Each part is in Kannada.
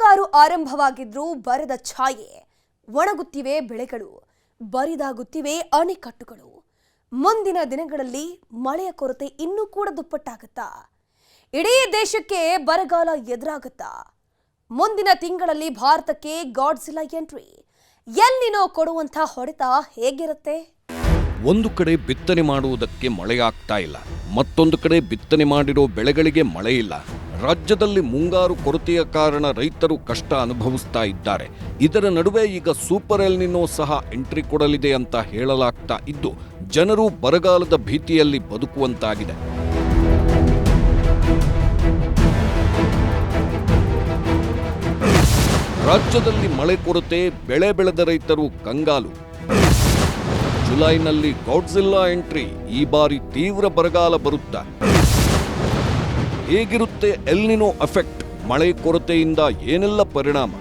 ಮುಂಗಾರು ಆರಂಭವಾಗಿದ್ರೂ ಬರದ ಛಾಯೆ, ಒಣಗುತ್ತಿವೆ ಬೆಳೆಗಳು, ಬರಿದಾಗುತ್ತಿವೆ ಅಣೆಕಟ್ಟುಗಳು. ಮುಂದಿನ ದಿನಗಳಲ್ಲಿ ಮಳೆಯ ಕೊರತೆ ಇನ್ನೂ ಕೂಡ ದುಪ್ಪಟ್ಟಾಗುತ್ತಾ? ಇಡೀ ದೇಶಕ್ಕೆ ಬರಗಾಲ ಎದುರಾಗುತ್ತಾ? ಮುಂದಿನ ತಿಂಗಳಲ್ಲಿ ಭಾರತಕ್ಕೆ ಗಾಡ್ಜಿಲ್ಲಾ ಎಂಟ್ರಿ. ಎಲ್ ನಿನೋ ಕೊಡುವಂತ ಹೊಡೆತ ಹೇಗಿರುತ್ತೆ? ಒಂದು ಕಡೆ ಬಿತ್ತನೆ ಮಾಡುವುದಕ್ಕೆ ಮಳೆಯಾಗ್ತಾ ಇಲ್ಲ, ಮತ್ತೊಂದು ಕಡೆ ಬಿತ್ತನೆ ಮಾಡಿರೋ ಬೆಳೆಗಳಿಗೆ ಮಳೆ ಇಲ್ಲ. ರಾಜ್ಯದಲ್ಲಿ ಮುಂಗಾರು ಕೊರತೆಯ ಕಾರಣ ರೈತರು ಕಷ್ಟ ಅನುಭವಿಸ್ತಾ ಇದ್ದಾರೆ. ಇದರ ನಡುವೆ ಈಗ ಸೂಪರ್ ಎಲ್ ನಿನೋ ಸಹ ಎಂಟ್ರಿ ಕೊಡಲಿದೆ ಅಂತ ಹೇಳಲಾಗ್ತಾ ಇದ್ದು, ಜನರು ಬರಗಾಲದ ಭೀತಿಯಲ್ಲಿ ಬದುಕುವಂತಾಗಿದೆ. ರಾಜ್ಯದಲ್ಲಿ ಮಳೆ ಕೊರತೆ, ಬೆಳೆ ಬೆಳೆದ ರೈತರು ಕಂಗಾಲು. ಜುಲೈನಲ್ಲಿ ಗಾಡ್ಜಿಲ್ಲಾ ಎಂಟ್ರಿ, ಈ ಬಾರಿ ತೀವ್ರ ಬರಗಾಲ ಬರುತ್ತಾ? ಹೇಗಿರುತ್ತೆ ಎಲ್ ನಿನೋ ಎಫೆಕ್ಟ್? ಮಳೆ ಕೊರತೆಯಿಂದ ಏನೆಲ್ಲ ಪರಿಣಾಮ?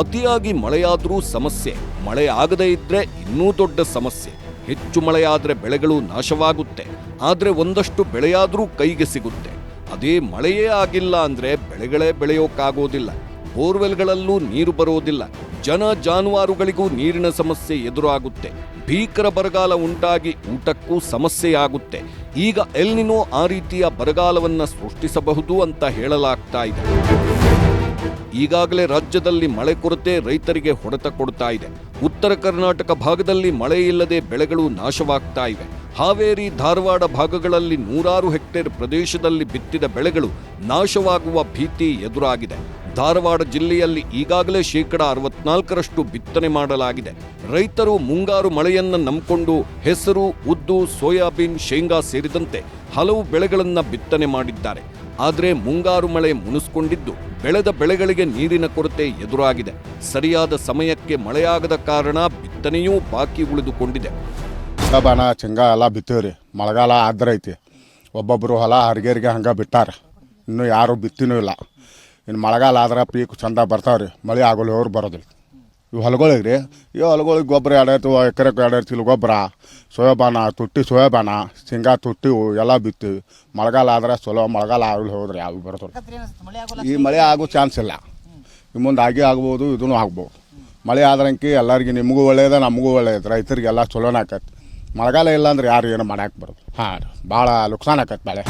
ಅತಿಯಾಗಿ ಮಳೆಯಾದರೂ ಸಮಸ್ಯೆ, ಮಳೆ ಆಗದೇ ಇದ್ರೆ ಇನ್ನೂ ದೊಡ್ಡ ಸಮಸ್ಯೆ. ಹೆಚ್ಚು ಮಳೆಯಾದ್ರೆ ಬೆಳೆಗಳು ನಾಶವಾಗುತ್ತೆ, ಆದ್ರೆ ಒಂದಷ್ಟು ಬೆಳೆಯಾದ್ರೂ ಕೈಗೆ ಸಿಗುತ್ತೆ. ಅದೇ ಮಳೆಯೇ ಆಗಿಲ್ಲ ಅಂದ್ರೆ ಬೆಳೆಗಳೇ ಬೆಳೆಯೋಕ್ಕಾಗೋದಿಲ್ಲ. ಬೋರ್ವೆಲ್ಗಳಲ್ಲೂ ನೀರು ಬರೋದಿಲ್ಲ. ಜನ ಜಾನುವಾರುಗಳಿಗೂ ನೀರಿನ ಸಮಸ್ಯೆ ಎದುರಾಗುತ್ತೆ. ಭೀಕರ ಬರಗಾಲ ಉಂಟಾಗಿ ಊಟಕ್ಕೂ ಸಮಸ್ಯೆಯಾಗುತ್ತೆ. ಈಗ ಎಲ್ ನಿನೋ ಆ ರೀತಿಯ ಬರಗಾಲವನ್ನ ಸೃಷ್ಟಿಸಬಹುದು ಅಂತ ಹೇಳಲಾಗ್ತಾ ಇದೆ. ಈಗಾಗಲೇ ರಾಜ್ಯದಲ್ಲಿ ಮಳೆ ಕೊರತೆ ರೈತರಿಗೆ ಹೊಡೆತ ಕೊಡ್ತಾ ಇದೆ. ಉತ್ತರ ಕರ್ನಾಟಕ ಭಾಗದಲ್ಲಿ ಮಳೆ ಇಲ್ಲದೆ ಬೆಳೆಗಳು ನಾಶವಾಗ್ತಾ ಇವೆ. ಹಾವೇರಿ, ಧಾರವಾಡ ಭಾಗಗಳಲ್ಲಿ ನೂರಾರು ಹೆಕ್ಟೇರ್ ಪ್ರದೇಶದಲ್ಲಿ ಬಿತ್ತಿದ ಬೆಳೆಗಳು ನಾಶವಾಗುವ ಭೀತಿ ಎದುರಾಗಿದೆ. ಧಾರವಾಡ ಜಿಲ್ಲೆಯಲ್ಲಿ ಈಗಾಗಲೇ 64% ಬಿತ್ತನೆ ಮಾಡಲಾಗಿದೆ. ರೈತರು ಮುಂಗಾರು ಮಳೆಯನ್ನ ನಂಬಿಕೊಂಡು ಹೆಸರು, ಉದ್ದು, ಸೋಯಾಬೀನ್, ಶೇಂಗಾ ಸೇರಿದಂತೆ ಹಲವು ಬೆಳೆಗಳನ್ನ ಬಿತ್ತನೆ ಮಾಡಿದ್ದಾರೆ. ಆದರೆ ಮುಂಗಾರು ಮಳೆ ಮುನಿಸಿಕೊಂಡಿದ್ದು ಬೆಳೆದ ಬೆಳೆಗಳಿಗೆ ನೀರಿನ ಕೊರತೆ ಎದುರಾಗಿದೆ. ಸರಿಯಾದ ಸಮಯಕ್ಕೆ ಮಳೆಯಾಗದ ಕಾರಣ ಬಿತ್ತನೆಯೂ ಬಾಕಿ ಉಳಿದುಕೊಂಡಿದೆ. ಬಾನ ಶೇಂಗಾ ಎಲ್ಲ ಬಿತ್ತೀವ್ರಿ. ಮಳೆಗಾಲ ಆದ್ರೈತಿ. ಒಬ್ಬೊಬ್ಬರು ಹೊಲ ಹರಿಗೇರಿಗೆ ಹಂಗೆ ಬಿಟ್ಟಾರ. ಇನ್ನೂ ಯಾರು ಬಿತ್ತಿನೂ ಇಲ್ಲ. ಇನ್ನು ಮಳೆಗಾಲ ಆದ್ರೆ ಪೀಕ್ ಚಂದ ಬರ್ತಾವ್ರಿ. ಮಳೆ ಆಗೋಲ್ಲ, ಅವ್ರು ಬರೋದಿಲ್ಲ. ಇವು ಹೊಲಗಳಿಗೆ ರೀ, ಇವು ಹೊಲಗಳಿಗೆ ಗೊಬ್ಬರ 2 ಎಕರೆಗೆ 2 ಚೀಲ ಗೊಬ್ಬರ, ಸೋಯಾಬಾನ ತುಟ್ಟಿ, ಸೋಯಾಬಾನ ಶೇಂಗಾ ತುಟ್ಟಿ ಎಲ್ಲ ಬಿತ್ತೀವಿ. ಮಳೆಗಾಲ ಆದ್ರೆ ಚಲೋ, ಮಳೆಗಾಲ ಆಗಲಿ ಹೋದ್ರೆ ಯಾವ ಬರೋದಿಲ್ಲ. ಈ ಮಳೆ ಆಗೋ ಚಾನ್ಸ್ ಇಲ್ಲ. ಈ ಮುಂದೆ ಆಗ್ಬೋದು, ಇದೂ ಆಗ್ಬೋದು. ಮಳೆ ಆದ್ರಂಕಿ ಎಲ್ಲರಿಗೆ, ನಿಮಗೂ ಒಳ್ಳೇದ, ನಮಗೂ ಒಳ್ಳೇದು, ರೈತರಿಗೆಲ್ಲ ಚಲೋನ ಆಕೈತಿ. ಮಳೆಗಾಲ ಇಲ್ಲ ಅಂದ್ರೆ ಯಾರು ಏನು ಮಾಡಕ್ಕೆ ಬರೋದು. ಭಾಳ ಲುಕ್ಸಾನ್ ಆಕೈತಿ ಬೆಳೆ.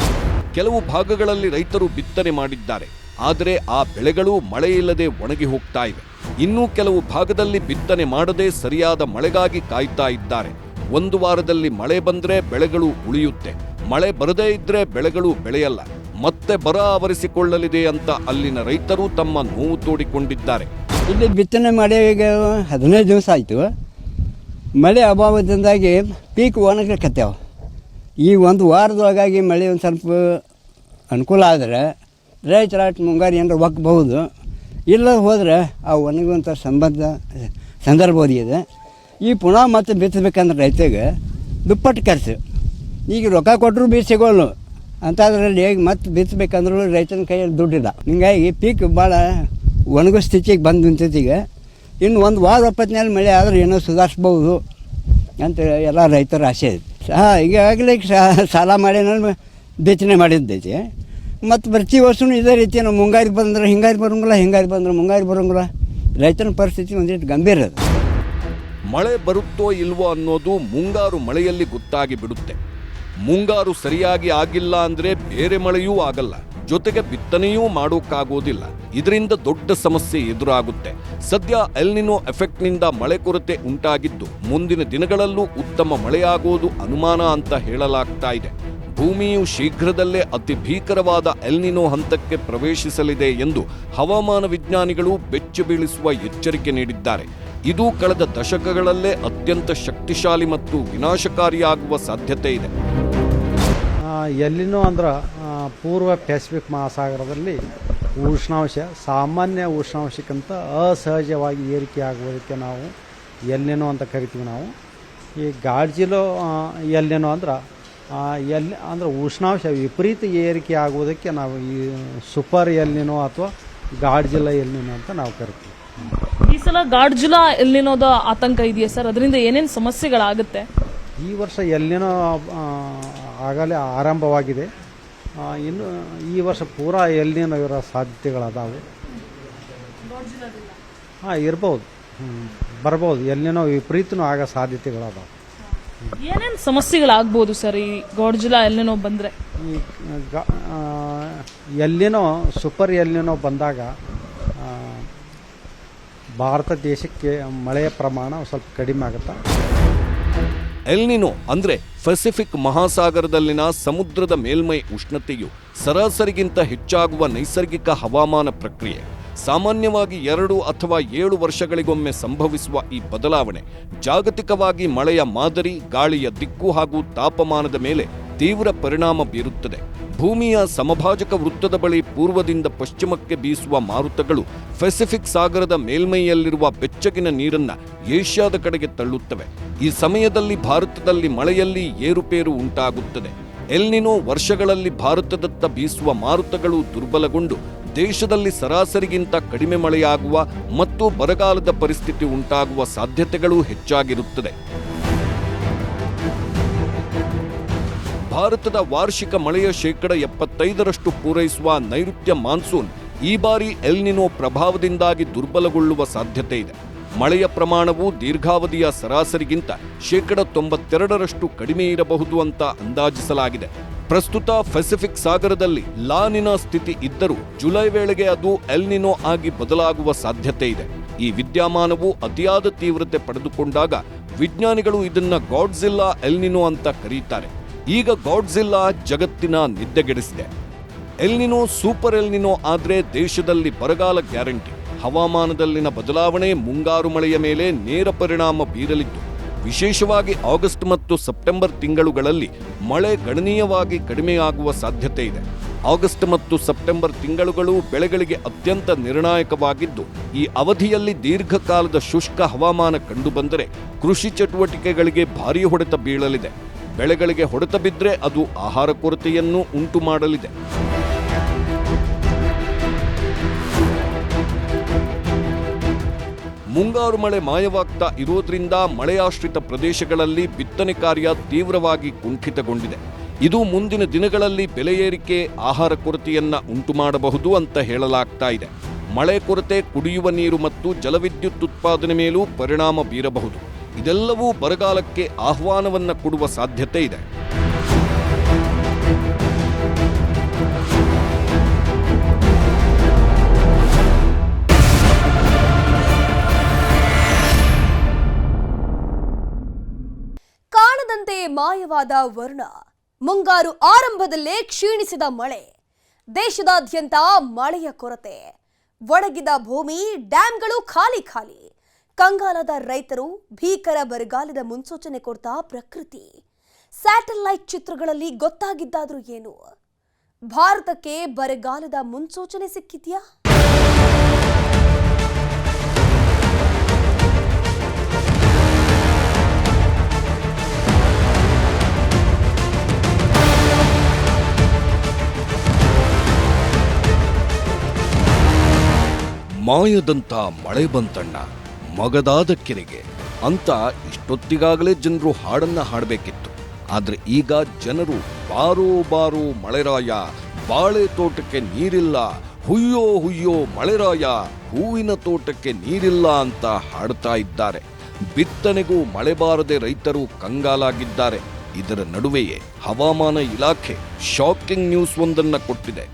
ಕೆಲವು ಭಾಗಗಳಲ್ಲಿ ರೈತರು ಬಿತ್ತನೆ ಮಾಡಿದ್ದಾರೆ, ಆದರೆ ಆ ಬೆಳೆಗಳು ಮಳೆ ಇಲ್ಲದೆ ಒಣಗಿ ಹೋಗ್ತಾ ಇವೆ. ಇನ್ನೂ ಕೆಲವು ಭಾಗದಲ್ಲಿ ಬಿತ್ತನೆ ಮಾಡದೆ ಸರಿಯಾದ ಮಳೆಗಾಗಿ ಕಾಯ್ತಾ ಇದ್ದಾರೆ. 1 ವಾರದಲ್ಲಿ ಮಳೆ ಬಂದ್ರೆ ಬೆಳೆಗಳು ಉಳಿಯುತ್ತೆ, ಮಳೆ ಬರದೇ ಇದ್ರೆ ಬೆಳೆಗಳು ಬೆಳೆಯಲ್ಲ. ಮತ್ತೆ ಬರ ಆವರಿಸಿಕೊಳ್ಳಲಿದೆ ಅಂತ ಅಲ್ಲಿನ ರೈತರು ತಮ್ಮ ನೋವು ತೋಡಿಕೊಂಡಿದ್ದಾರೆ. ಇಲ್ಲಿ ಬಿತ್ತನೆ ಮಾಡಿ ಈಗ 15 ದಿವಸ ಆಯಿತು. ಮಳೆ ಅಭಾವದಿಂದಾಗಿ ಪೀಕ್ ಒಣಗಕತ್ತೇವ. ಈ 1 ವಾರದೊಳಗಾಗಿ ಮಳೆ ಒಂದು ಸ್ವಲ್ಪ ಅನುಕೂಲ ಆದರೆ ರೈತರ ಮುಂಗಾರು ಏನಾರು ಒಕ್ಕಬಹುದು. ಇಲ್ಲ ಹೋದರೆ ಆ ಒಣಗುವಂಥ ಸಂದರ್ಭ ಇದೆ. ಈ ಪುನಃ ಮತ್ತೆ ಬಿತ್ತಬೇಕಂದ್ರೆ ರೈತಗೆ ದುಪ್ಪಟ್ಟು ಖರ್ಚು. ಈಗ ರೊಕ್ಕ ಕೊಟ್ಟರು ಬೀಜ ಸಿಗೋಲ್ಲ ಅಂಥದ್ರಲ್ಲಿ ಹೇಗೆ ಮತ್ತೆ ಬಿತ್ತಬೇಕಂದ್ರೂ ರೈತನ ಕೈಯಲ್ಲಿ ದುಡ್ಡಿಲ್ಲ. ಹೀಗಾಗಿ ಪೀಕ್ ಭಾಳ ಒಣಗೋ ಸ್ಥಿತಿಗೆ ಬಂದು ನಿಂತೈತಿ. ಈಗ ಇನ್ನು 1 ವಾರ ಒಪ್ಪತ್ತಿನಲ್ಲಿ ಮಳೆ ಆದರೆ ಏನೋ ಸುಧಾರಿಸ್ಬೋದು ಅಂತ ಎಲ್ಲ ರೈತರ ಆಸೆ ಐತಿ. ಈಗಾಗಲೇ ಸಾಲ ಮಾಡಿ ನಾನು ಬಿತ್ತನೆ ಮಾಡಿದ್ದೈತಿ. ಮತ್ತು ಪ್ರತಿ ವರ್ಷವೂ ಇದೇ ರೀತಿ ನಾವು ಮುಂಗಾರು ಬಂದ್ರೆ ಹಿಂಗಾರು ಬರೋಂಗಿಲ್ಲ, ಹಿಂಗಾರು ಬಂದ್ರೆ ಮುಂಗಾರು ಬರೋಂಗಿಲ್ಲ. ರೈತನ ಪರಿಸ್ಥಿತಿ ಒಂದಿಟ್ಟು ಗಂಭೀರ ಅದು. ಮಳೆ ಬರುತ್ತೋ ಇಲ್ವೋ ಅನ್ನೋದು ಮುಂಗಾರು ಮಳೆಯಲ್ಲಿ ಗೊತ್ತಾಗಿ ಬಿಡುತ್ತೆ. ಮುಂಗಾರು ಸರಿಯಾಗಿ ಆಗಿಲ್ಲ ಅಂದರೆ ಬೇರೆ ಮಳೆಯೂ ಆಗಲ್ಲ, ಜೊತೆಗೆ ಬಿತ್ತನೆಯೂ ಮಾಡೋಕ್ಕಾಗೋದಿಲ್ಲ. ಇದರಿಂದ ದೊಡ್ಡ ಸಮಸ್ಯೆ ಎದುರಾಗುತ್ತೆ. ಸದ್ಯ ಎಲ್ ನಿನೋ ಎಫೆಕ್ಟ್ನಿಂದ ಮಳೆ ಕೊರತೆ ಉಂಟಾಗಿದ್ದು ಮುಂದಿನ ದಿನಗಳಲ್ಲೂ ಉತ್ತಮ ಮಳೆಯಾಗೋದು ಅನುಮಾನ ಅಂತ ಹೇಳಲಾಗ್ತಾ ಇದೆ. ಭೂಮಿಯು ಶೀಘ್ರದಲ್ಲೇ ಅತಿ ಭೀಕರವಾದ ಎಲ್ ನಿನೋ ಹಂತಕ್ಕೆ ಪ್ರವೇಶಿಸಲಿದೆ ಎಂದು ಹವಾಮಾನ ವಿಜ್ಞಾನಿಗಳು ಬೆಚ್ಚಿ ಬೀಳಿಸುವ ಎಚ್ಚರಿಕೆ ನೀಡಿದ್ದಾರೆ. ಇದು ಕಳೆದ ದಶಕಗಳಲ್ಲೇ ಅತ್ಯಂತ ಶಕ್ತಿಶಾಲಿ ಮತ್ತು ವಿನಾಶಕಾರಿಯಾಗುವ ಸಾಧ್ಯತೆ ಇದೆ. ಎಲ್ ನಿನೋ ಅಂದ್ರೆ ಪೂರ್ವ ಪೆಸಿಫಿಕ್ ಮಹಾಸಾಗರದಲ್ಲಿ ಉಷ್ಣಾಂಶ ಸಾಮಾನ್ಯ ಉಷ್ಣಾಂಶಕ್ಕಿಂತ ಅಸಹಜವಾಗಿ ಏರಿಕೆಯಾಗುವುದಕ್ಕೆ ನಾವು ಎಲ್ ನಿನೋ ಅಂತ ಕರಿತೀವಿ. ನಾವು ಈ ಗಾಡ್ಜಿಲ್ಲಾ ಎಲ್ ನಿನೋ ಅಂದ್ರೆ ಉಷ್ಣಾಂಶ ವಿಪರೀತ ಏರಿಕೆ ಆಗುವುದಕ್ಕೆ ನಾವು ಈ ಸೂಪರ್ ಎಲ್ ನಿನೋ ಅಥವಾ ಗಾಡ್ಜಿಲ್ಲಾ ಎಲ್ ನಿನೋ ಅಂತ ನಾವು ಕರಿತೀವಿ. ಈ ಸಲ ಗಾಡ್ಜಿಲ್ಲಾ ಎಲ್ ನಿನೋದ ಆತಂಕ ಇದೆಯಾ ಸರ್? ಅದರಿಂದ ಏನೇನು ಸಮಸ್ಯೆಗಳಾಗುತ್ತೆ? ಈ ವರ್ಷ ಎಲ್ ನಿನೋ ಆಗಲೇ ಆರಂಭವಾಗಿದೆ. ಇನ್ನು ಈ ವರ್ಷ ಪೂರಾ ಎಲ್ ನಿನೋ ಇರೋ ಸಾಧ್ಯತೆಗಳದಾವೆ. ಹಾಂ ಇರ್ಬೋದು, ಬರ್ಬೋದು, ಎಲ್ಲಿನೋ ವಿಪರೀತನೂ ಆಗೋ ಸಾಧ್ಯತೆಗಳದಾವೆ. ಏನೇನು ಸಮಸ್ಯೆಗಳಾಗ್ಬೋದು ಸರ್ ಈ ಗಾಡ್ಜಿಲಾ ಎಲ್ಲಿನೋ ಬಂದರೆ? ಈ ಎಲ್ಲಿನೋ ಸೂಪರ್ ಎಲ್ಲಿನೋ ಬಂದಾಗ ಭಾರತ ದೇಶಕ್ಕೆ ಮಳೆಯ ಪ್ರಮಾಣ ಸ್ವಲ್ಪ ಕಡಿಮೆ ಆಗುತ್ತೆ. ಎಲ್ನಿನೋ ಅಂದ್ರೆ ಪೆಸಿಫಿಕ್ ಮಹಾಸಾಗರದಲ್ಲಿನ ಸಮುದ್ರದ ಮೇಲ್ಮೈ ಉಷ್ಣತೆಯು ಸರಾಸರಿಗಿಂತ ಹೆಚ್ಚಾಗುವ ನೈಸರ್ಗಿಕ ಹವಾಮಾನ ಪ್ರಕ್ರಿಯೆ. ಸಾಮಾನ್ಯವಾಗಿ 2 ಅಥವಾ 7 ವರ್ಷಗಳಿಗೊಮ್ಮೆ ಸಂಭವಿಸುವ ಈ ಬದಲಾವಣೆ ಜಾಗತಿಕವಾಗಿ ಮಳೆಯ ಮಾದರಿ, ಗಾಳಿಯ ದಿಕ್ಕು ಹಾಗೂ ತಾಪಮಾನದ ಮೇಲೆ ತೀವ್ರ ಪರಿಣಾಮ ಬೀರುತ್ತದೆ. ಭೂಮಿಯ ಸಮಭಾಜಕ ವೃತ್ತದ ಬಳಿ ಪೂರ್ವದಿಂದ ಪಶ್ಚಿಮಕ್ಕೆ ಬೀಸುವ ಮಾರುತಗಳು ಪೆಸಿಫಿಕ್ ಸಾಗರದ ಮೇಲ್ಮೈಯಲ್ಲಿರುವ ಬೆಚ್ಚಗಿನ ನೀರನ್ನ ಏಷ್ಯಾದ ಕಡೆಗೆ ತಳ್ಳುತ್ತವೆ. ಈ ಸಮಯದಲ್ಲಿ ಭಾರತದಲ್ಲಿ ಮಳೆಯಲ್ಲಿ ಏರುಪೇರು ಉಂಟಾಗುತ್ತದೆ. ಎಲ್ನಿನೋ ವರ್ಷಗಳಲ್ಲಿ ಭಾರತದತ್ತ ಬೀಸುವ ಮಾರುತಗಳು ದುರ್ಬಲಗೊಂಡು ದೇಶದಲ್ಲಿ ಸರಾಸರಿಗಿಂತ ಕಡಿಮೆ ಮಳೆಯಾಗುವ ಮತ್ತು ಬರಗಾಲದ ಪರಿಸ್ಥಿತಿ ಉಂಟಾಗುವ ಸಾಧ್ಯತೆಗಳು ಹೆಚ್ಚಾಗಿರುತ್ತದೆ. ಭಾರತದ ವಾರ್ಷಿಕ ಮಳೆಯ 75% ಪೂರೈಸುವ ನೈಋತ್ಯ ಮಾನ್ಸೂನ್ ಈ ಬಾರಿ ಎಲ್ನಿನೋ ಪ್ರಭಾವದಿಂದಾಗಿ ದುರ್ಬಲಗೊಳ್ಳುವ ಸಾಧ್ಯತೆ ಇದೆ. ಮಳೆಯ ಪ್ರಮಾಣವು ದೀರ್ಘಾವಧಿಯ ಸರಾಸರಿಗಿಂತ 92% ಕಡಿಮೆ ಇರಬಹುದು ಅಂತ ಅಂದಾಜಿಸಲಾಗಿದೆ. ಪ್ರಸ್ತುತ ಪೆಸಿಫಿಕ್ ಸಾಗರದಲ್ಲಿ ಲಾನಿನ ಸ್ಥಿತಿ ಇದ್ದರೂ ಜುಲೈ ವೇಳೆಗೆ ಅದು ಎಲ್ನಿನೋ ಆಗಿ ಬದಲಾಗುವ ಸಾಧ್ಯತೆ ಇದೆ. ಈ ವಿದ್ಯಮಾನವು ಅತಿಯಾದ ತೀವ್ರತೆ ಪಡೆದುಕೊಂಡಾಗ ವಿಜ್ಞಾನಿಗಳು ಇದನ್ನ ಗಾಡ್ಜಿಲ್ಲಾ ಎಲ್ನಿನೋ ಅಂತ ಕರೀತಾರೆ. ಈಗ ಗಾಡ್ಜಿಲ್ಲಾ ಜಗತ್ತಿನ ನಿದ್ದೆಗೆಡಿಸಿದೆ. ಎಲ್ನಿನೋ ಸೂಪರ್ ಎಲ್ನಿನೋ ಆದ್ರೆ ದೇಶದಲ್ಲಿ ಬರಗಾಲ ಗ್ಯಾರಂಟಿ. ಹವಾಮಾನದಲ್ಲಿನ ಬದಲಾವಣೆ ಮುಂಗಾರು ಮಳೆಯ ಮೇಲೆ ನೇರ ಪರಿಣಾಮ ಬೀರಲಿದ್ದು, ವಿಶೇಷವಾಗಿ ಆಗಸ್ಟ್ ಮತ್ತು ಸೆಪ್ಟೆಂಬರ್ ತಿಂಗಳುಗಳಲ್ಲಿ ಮಳೆ ಗಣನೀಯವಾಗಿ ಕಡಿಮೆಯಾಗುವ ಸಾಧ್ಯತೆ ಇದೆ. ಆಗಸ್ಟ್ ಮತ್ತು ಸೆಪ್ಟೆಂಬರ್ ತಿಂಗಳುಗಳು ಬೆಳೆಗಳಿಗೆ ಅತ್ಯಂತ ನಿರ್ಣಾಯಕವಾಗಿದ್ದು, ಈ ಅವಧಿಯಲ್ಲಿ ದೀರ್ಘಕಾಲದ ಶುಷ್ಕ ಹವಾಮಾನ ಕಂಡುಬಂದರೆ ಕೃಷಿ ಚಟುವಟಿಕೆಗಳಿಗೆ ಭಾರೀ ಹೊಡೆತ ಬೀಳಲಿದೆ. ಬೆಳೆಗಳಿಗೆ ಹೊಡೆತ ಬಿದ್ದರೆ ಅದು ಆಹಾರ ಕೊರತೆಯನ್ನು ಉಂಟು ಮಾಡಲಿದೆ. ಮುಂಗಾರು ಮಳೆ ಮಾಯವಾಗ್ತಾ ಇರೋದ್ರಿಂದ ಮಳೆಯಾಶ್ರಿತ ಪ್ರದೇಶಗಳಲ್ಲಿ ಬಿತ್ತನೆ ಕಾರ್ಯ ತೀವ್ರವಾಗಿ ಕುಂಠಿತಗೊಂಡಿದೆ. ಇದು ಮುಂದಿನ ದಿನಗಳಲ್ಲಿ ಬೆಲೆ ಏರಿಕೆ, ಆಹಾರ ಕೊರತೆಯನ್ನ ಉಂಟು ಮಾಡಬಹುದು ಅಂತ ಹೇಳಲಾಗ್ತಾ ಇದೆ. ಮಳೆ ಕೊರತೆ ಕುಡಿಯುವ ನೀರು ಮತ್ತು ಜಲವಿದ್ಯುತ್ ಉತ್ಪಾದನೆ ಮೇಲೂ ಪರಿಣಾಮ ಬೀರಬಹುದು. ಇದೆಲ್ಲವೂ ಬರಗಾಲಕ್ಕೆ ಆಹ್ವಾನವನ್ನ ಕೊಡುವ ಸಾಧ್ಯತೆ ಇದೆ. ಕಾಣದಂತೆ ಮಾಯವಾದ ವರುಣ, ಮುಂಗಾರು ಆರಂಭದಲ್ಲೇ ಕ್ಷೀಣಿಸಿದ ಮಳೆ, ದೇಶದಾದ್ಯಂತ ಮಳೆಯ ಕೊರತೆ, ಒಣಗಿದ ಭೂಮಿ, ಡ್ಯಾಂಗಳು ಖಾಲಿ ಖಾಲಿ, ಕಂಗಾಲದ ರೈತರು, ಭೀಕರ ಬರಗಾಲದ ಮುನ್ಸೂಚನೆ ಕೊಡ್ತಾ ಪ್ರಕೃತಿ. ಸ್ಯಾಟಲೈಟ್ ಚಿತ್ರಗಳಲ್ಲಿ ಗೊತ್ತಾಗಿದ್ದಾದ್ರೂ ಏನು, ಭಾರತಕ್ಕೆ ಬರಗಾಲದ ಮುನ್ಸೂಚನೆ ಸಿಕ್ಕಿದ್ಯಾ? ಮಾಯದಂತ ಮಳೆ ಬಂತಣ್ಣ ಮಗದಾದ ಕೆರೆಗೆ ಅಂತ ಇಷ್ಟೊತ್ತಿಗಾಗಲೇ ಜನರು ಹಾಡನ್ನ ಹಾಡಬೇಕಿತ್ತು. ಆದ್ರೆ ಈಗ ಜನರು ಬಾರೋ ಬಾರೋ ಮಳೆರಾಯ, ಬಾಳೆ ತೋಟಕ್ಕೆ ನೀರಿಲ್ಲ, ಹುಯ್ಯೋ ಹುಯ್ಯೋ ಮಳೆರಾಯ, ಹೂವಿನ ತೋಟಕ್ಕೆ ನೀರಿಲ್ಲ ಅಂತ ಹಾಡ್ತಾ ಇದ್ದಾರೆ. ಬಿತ್ತನೆಗೂ ಮಳೆ ಬಾರದೆ ರೈತರು ಕಂಗಾಲಾಗಿದ್ದಾರೆ. ಇದರ ನಡುವೆಯೇ ಹವಾಮಾನ ಇಲಾಖೆ ಶಾಕಿಂಗ್ ನ್ಯೂಸ್ ಒಂದನ್ನ ಕೊಟ್ಟಿದೆ.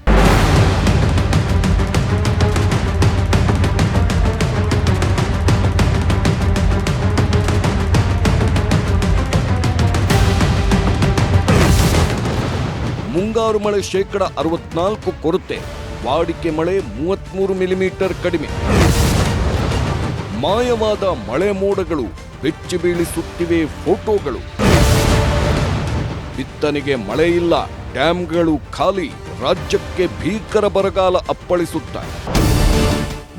ಮುಂಗಾರು ಮಳೆ 64% ಕೊರತೆ, ವಾಡಿಕೆ ಮಳೆ 33 ಮಿಲಿಮೀಟರ್ ಕಡಿಮೆ. ಮಾಯವಾದ ಮಳೆ ಮೋಡಗಳು, ಬೆಚ್ಚಿ ಬೀಳಿಸುತ್ತಿವೆ ಫೋಟೋಗಳು. ಬಿತ್ತನೆಗೆ ಮಳೆ ಇಲ್ಲ, ಡ್ಯಾಂಗಳು ಖಾಲಿ, ರಾಜ್ಯಕ್ಕೆ ಭೀಕರ ಬರಗಾಲ ಅಪ್ಪಳಿಸುತ್ತಾರೆ.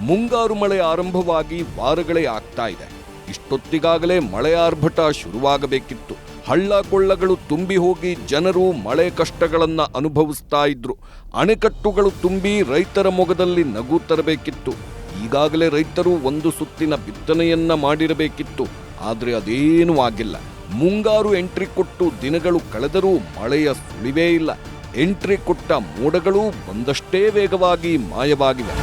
ಮುಂಗಾರು ಮಳೆ ಆರಂಭವಾಗಿ ವಾರಗಳೇ ಆಗ್ತಾ ಇದೆ. ಇಷ್ಟೊತ್ತಿಗಾಗಲೇ ಮಳೆ ಆರ್ಭಟ ಶುರುವಾಗಬೇಕಿತ್ತು. ಹಳ್ಳ ಕೊಳ್ಳಗಳು ತುಂಬಿ ಹೋಗಿ ಜನರು ಮಳೆ ಕಷ್ಟಗಳನ್ನ ಅನುಭವಿಸ್ತಾ ಇದ್ರು. ಅಣೆಕಟ್ಟುಗಳು ತುಂಬಿ ರೈತರ ಮೊಗದಲ್ಲಿ ನಗು ತರಬೇಕಿತ್ತು. ಈಗಾಗಲೇ ರೈತರು ಒಂದು ಸುತ್ತಿನ ಬಿತ್ತನೆಯನ್ನ ಮಾಡಿರಬೇಕಿತ್ತು. ಆದ್ರೆ ಅದೇನೂ ಆಗಿಲ್ಲ. ಮುಂಗಾರು ಎಂಟ್ರಿ ಕೊಟ್ಟು ದಿನಗಳು ಕಳೆದರೂ ಮಳೆಯ ಸುಳಿವೇ ಇಲ್ಲ. ಎಂಟ್ರಿ ಕೊಟ್ಟ ಮೋಡಗಳು ಒಂದಷ್ಟೇ ವೇಗವಾಗಿ ಮಾಯವಾಗಿವೆ.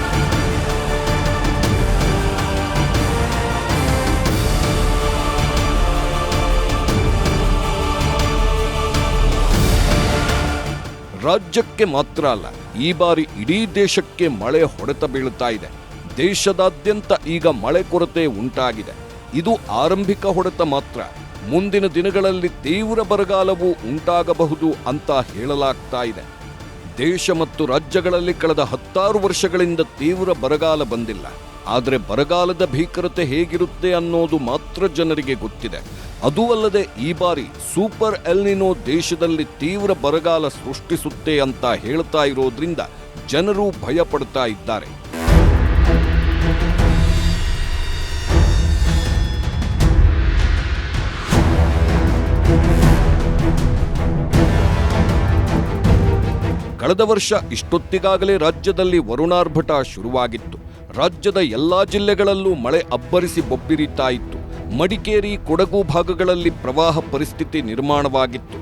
ರಾಜ್ಯಕ್ಕೆ ಮಾತ್ರ ಅಲ್ಲ, ಈ ಬಾರಿ ಇಡೀ ದೇಶಕ್ಕೆ ಮಳೆ ಹೊಡೆತ ಬೀಳುತ್ತಾ ಇದೆ. ದೇಶದಾದ್ಯಂತ ಈಗ ಮಳೆ ಕೊರತೆ ಉಂಟಾಗಿದೆ. ಇದು ಆರಂಭಿಕ ಹೊಡೆತ ಮಾತ್ರ. ಮುಂದಿನ ದಿನಗಳಲ್ಲಿ ತೀವ್ರ ಬರಗಾಲವೂ ಉಂಟಾಗಬಹುದು ಅಂತ ಹೇಳಲಾಗ್ತಾ ಇದೆ. ದೇಶ ಮತ್ತು ರಾಜ್ಯಗಳಲ್ಲಿ ಕಳೆದ 10 ವರ್ಷಗಳಿಂದ ತೀವ್ರ ಬರಗಾಲ ಬಂದಿಲ್ಲ. ಆದರೆ ಬರಗಾಲದ ಭೀಕರತೆ ಹೇಗಿರುತ್ತೆ ಅನ್ನೋದು ಮಾತ್ರ ಜನರಿಗೆ ಗೊತ್ತಿದೆ. ಅದೂ ಅಲ್ಲದೆ ಈ ಬಾರಿ ಸೂಪರ್ ಎಲ್ನಿನೋ ದೇಶದಲ್ಲಿ ತೀವ್ರ ಬರಗಾಲ ಸೃಷ್ಟಿಸುತ್ತೆ ಅಂತ ಹೇಳ್ತಾ ಇರೋದ್ರಿಂದ ಜನರು ಭಯ ಪಡ್ತಾ ಇದ್ದಾರೆ. ಕಳೆದ ವರ್ಷ ಇಷ್ಟೊತ್ತಿಗಾಗಲೇ ರಾಜ್ಯದಲ್ಲಿ ವರುಣಾರ್ಭಟ ಶುರುವಾಗಿತ್ತು. ರಾಜ್ಯದ ಎಲ್ಲಾ ಜಿಲ್ಲೆಗಳಲ್ಲೂ ಮಳೆ ಅಬ್ಬರಿಸಿ ಬೊಬ್ಬಿರಿತಾ ಇತ್ತು. ಮಡಿಕೇರಿ, ಕೊಡಗು ಭಾಗಗಳಲ್ಲಿ ಪ್ರವಾಹ ಪರಿಸ್ಥಿತಿ ನಿರ್ಮಾಣವಾಗಿತ್ತು.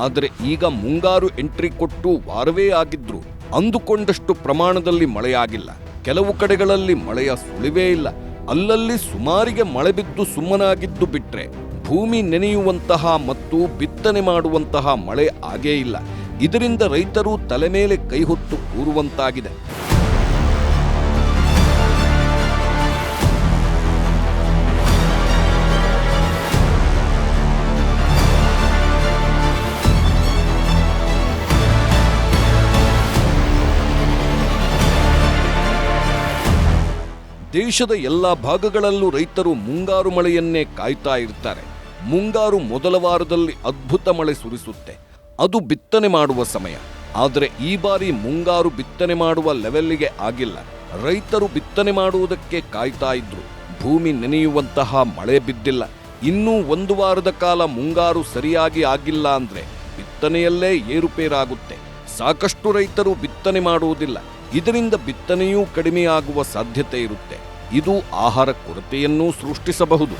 ಆದರೆ ಈಗ ಮುಂಗಾರು ಎಂಟ್ರಿ ಕೊಟ್ಟು ವಾರವೇ ಆಗಿದ್ರು ಅಂದುಕೊಂಡಷ್ಟು ಪ್ರಮಾಣದಲ್ಲಿ ಮಳೆಯಾಗಿಲ್ಲ. ಕೆಲವು ಕಡೆಗಳಲ್ಲಿ ಮಳೆಯ ಸುಳಿವೇ ಇಲ್ಲ. ಅಲ್ಲಲ್ಲಿ ಸುಮಾರಿಗೆ ಮಳೆ ಬಿದ್ದು ಸುಮ್ಮನಾಗಿದ್ದು ಬಿಟ್ರೆ ಭೂಮಿ ನೆನೆಯುವಂತಹ ಮತ್ತು ಬಿತ್ತನೆ ಮಾಡುವಂತಹ ಮಳೆ ಆಗೇ ಇಲ್ಲ. ಇದರಿಂದ ರೈತರು ತಲೆ ಮೇಲೆ ಕೈ ಹೊತ್ತು ಕೂರುವಂತಾಗಿದೆ. ದೇಶದ ಎಲ್ಲಾ ಭಾಗಗಳಲ್ಲೂ ರೈತರು ಮುಂಗಾರು ಮಳೆಯನ್ನೇ ಕಾಯ್ತಾ ಇರ್ತಾರೆ. ಮುಂಗಾರು ಮೊದಲ ವಾರದಲ್ಲಿ ಅದ್ಭುತ ಮಳೆ ಸುರಿಸುತ್ತೆ. ಅದು ಬಿತ್ತನೆ ಮಾಡುವ ಸಮಯ. ಆದರೆ ಈ ಬಾರಿ ಮುಂಗಾರು ಬಿತ್ತನೆ ಮಾಡುವ ಲೆವೆಲ್ಗೆ ಆಗಿಲ್ಲ. ರೈತರು ಬಿತ್ತನೆ ಮಾಡುವುದಕ್ಕೆ ಕಾಯ್ತಾ ಇದ್ರು. ಭೂಮಿ ನೆನೆಯುವಂತಹ ಮಳೆ ಬಿದ್ದಿಲ್ಲ. ಇನ್ನೂ 1 ವಾರದ ಕಾಲ ಮುಂಗಾರು ಸರಿಯಾಗಿ ಆಗಿಲ್ಲ ಅಂದ್ರೆ ಬಿತ್ತನೆಯಲ್ಲೇ ಏರುಪೇರಾಗುತ್ತೆ. ಸಾಕಷ್ಟು ರೈತರು ಬಿತ್ತನೆ ಮಾಡುವುದಿಲ್ಲ. ಇದರಿಂದ ಬಿತ್ತನೆಯೂ ಕಡಿಮೆಯಾಗುವ ಸಾಧ್ಯತೆ ಇರುತ್ತೆ. ಇದು ಆಹಾರ ಕೊರತೆಯನ್ನೂ ಸೃಷ್ಟಿಸಬಹುದು.